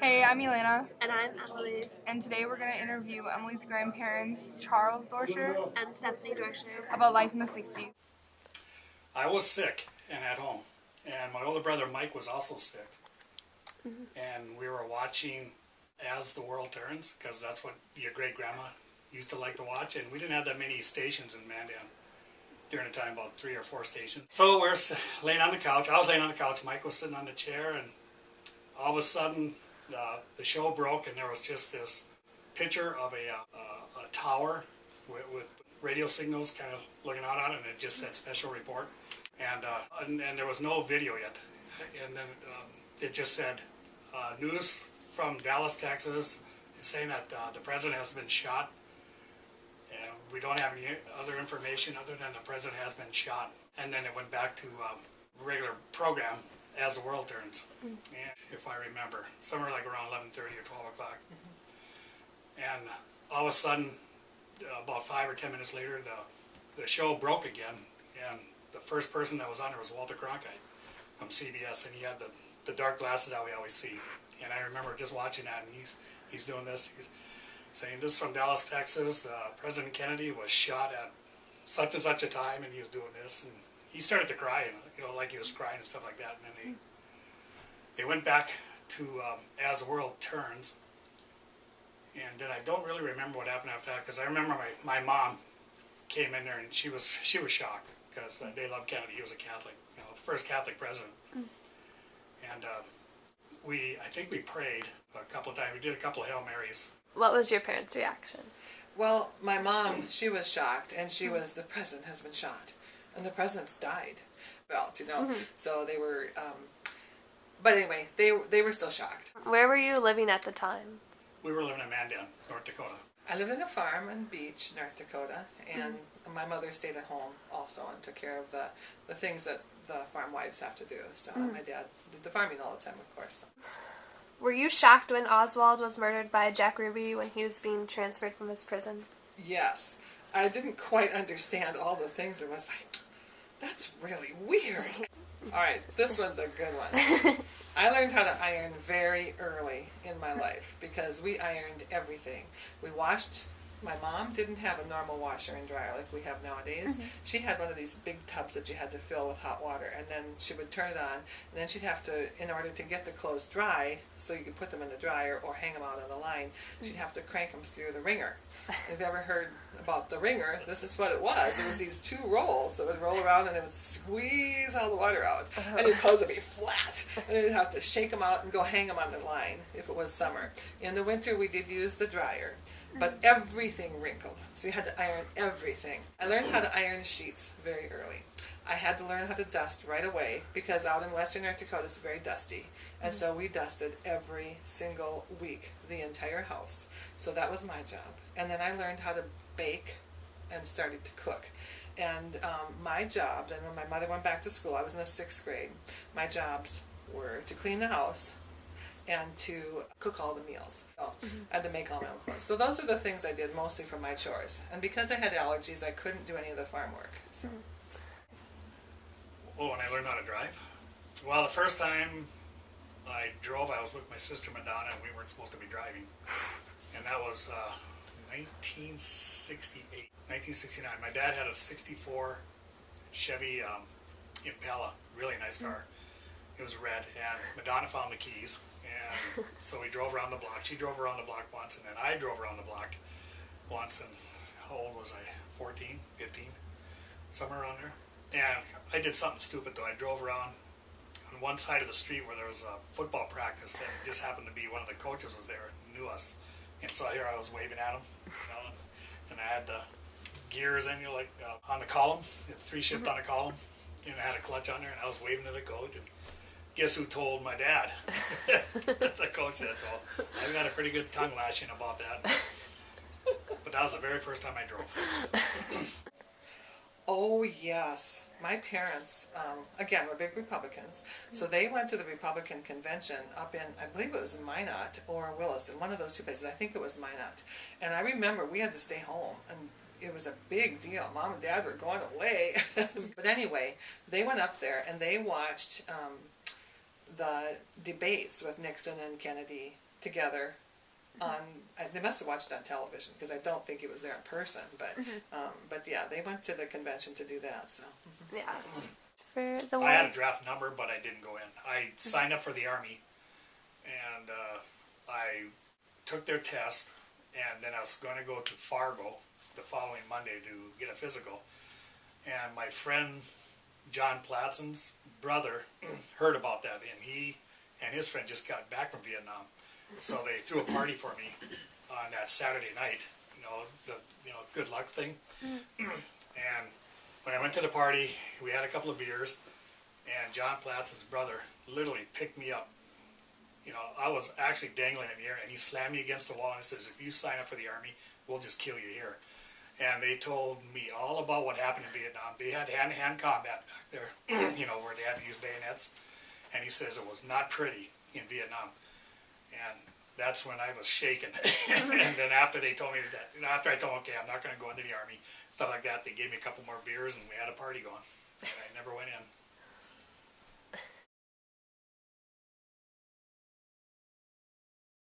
Hey, I'm Elena, And I'm Emily. and today we're going to interview Emily's grandparents, Charles Dorsher, And Stephanie Dorsher. about life in the 60s. I was sick and at home, and my older brother Mike was also sick. And we were watching As the World Turns, because that's what your great-grandma used to like to watch, and we didn't have that many stations in Mandan during the time, about 3 or 4 stations. So we're laying on the couch. I was laying on the couch, Mike was sitting on the chair, and all of a sudden the show broke, and there was just this picture of a tower with radio signals kind of looking out on it, and it just said special report. And there was no video yet. And then it just said, news from Dallas, Texas, saying that the president has been shot. And we don't have any other information other than the president has been shot. And then it went back to regular program, As the World Turns. And if I remember, somewhere like around 11:30 or 12 o'clock. And all of a sudden, about 5 or 10 minutes later, the show broke again. And the first person that was on there was Walter Cronkite from CBS, and he had the dark glasses that we always see. And I remember just watching that, and he's doing this. He's saying, "This is from Dallas, Texas. President Kennedy was shot at such and such a time," and he was doing this. And he started to cry, like he was crying and stuff like that. And then they went back to As the World Turns. And then I don't really remember what happened after that, because I remember my mom came in there, and she was shocked, because they loved Kennedy. He was a Catholic, the first Catholic president. And I think we prayed a couple of times. We did a couple of Hail Marys. What was your parents' reaction? Well, my mom, she was shocked, and she was, the president has been shot, and the president's died. So they were, but anyway, they were still shocked. Where were you living at the time? We were living in Mandan, North Dakota. I lived in a farm in Beach, North Dakota, and my mother stayed at home also and took care of the things that the farm wives have to do. So my dad did the farming all the time, of course. Were you shocked when Oswald was murdered by Jack Ruby when he was being transferred from his prison? Yes. I didn't quite understand all the things. It was like, that's really weird. All right, this one's a good one. I learned how to iron very early in my life because we ironed everything. We washed. My mom didn't have a normal washer and dryer like we have nowadays. She had one of these big tubs that you had to fill with hot water, and then she would turn it on, and then she'd have to, in order to get the clothes dry, so you could put them in the dryer or hang them out on the line, she'd have to crank them through the wringer. If you've ever heard about the wringer, this is what it was. It was these 2 rolls that would roll around, and it would squeeze all the water out, and your clothes would be flat, and then you'd have to shake them out and go hang them on the line if it was summer. In the winter, we did use the dryer. But everything wrinkled, so you had to iron everything. I learned how to iron sheets very early. I had to learn how to dust right away, because out in western North Dakota it's very dusty. And so we dusted every single week, the entire house. So that was my job. And then I learned how to bake and started to cook. And my job, then when my mother went back to school, I was in the 6th grade, my jobs were to clean the house, and to cook all the meals. So I had to make all my own clothes. So those are the things I did mostly for my chores. And because I had allergies, I couldn't do any of the farm work. So. Oh, when I learned how to drive? Well, the first time I drove, I was with my sister Madonna, and we weren't supposed to be driving. And that was 1968, 1969. My dad had a 64 Chevy Impala, really nice car. It was red, and Madonna found the keys, and so we drove around the block. She drove around the block once, and then I drove around the block once, and how old was I? 14, 15, somewhere around there. And I did something stupid, though. I drove around on one side of the street where there was a football practice, and it just happened to be one of the coaches was there and knew us. And so here I was waving at him, and I had the gears in, on the column, 3 shift on a column, and I had a clutch on there, and I was waving to the coach, and guess who told my dad? The coach said so. I got a pretty good tongue lashing about that. But that was the very first time I drove. Oh, yes. My parents, again, were big Republicans. So they went to the Republican convention up in, I believe it was in Minot or Willis, in one of those 2 places. I think it was Minot. And I remember we had to stay home, and it was a big deal. Mom and Dad were going away. But anyway, they went up there, and they watched the debates with Nixon and Kennedy together on, they must have watched it on television because I don't think it was there in person, but yeah, they went to the convention to do that, so. Yeah. For the I had a draft number, but I didn't go in. I signed up for the Army, and I took their test, and then I was going to go to Fargo the following Monday to get a physical. And my friend John Platzen's brother heard about that, and he and his friend just got back from Vietnam, so they threw a party for me on that Saturday night. The good luck thing. And when I went to the party, we had a couple of beers, and John Platzen's brother literally picked me up. I was actually dangling in the air, and he slammed me against the wall and says, "If you sign up for the Army, we'll just kill you here." And they told me all about what happened in Vietnam. They had hand-to-hand combat back there, where they had to use bayonets. And he says it was not pretty in Vietnam. And that's when I was shaken. And then after they told me that, after I told them, okay, I'm not going to go into the Army, stuff like that, they gave me a couple more beers and we had a party going. And I never went in.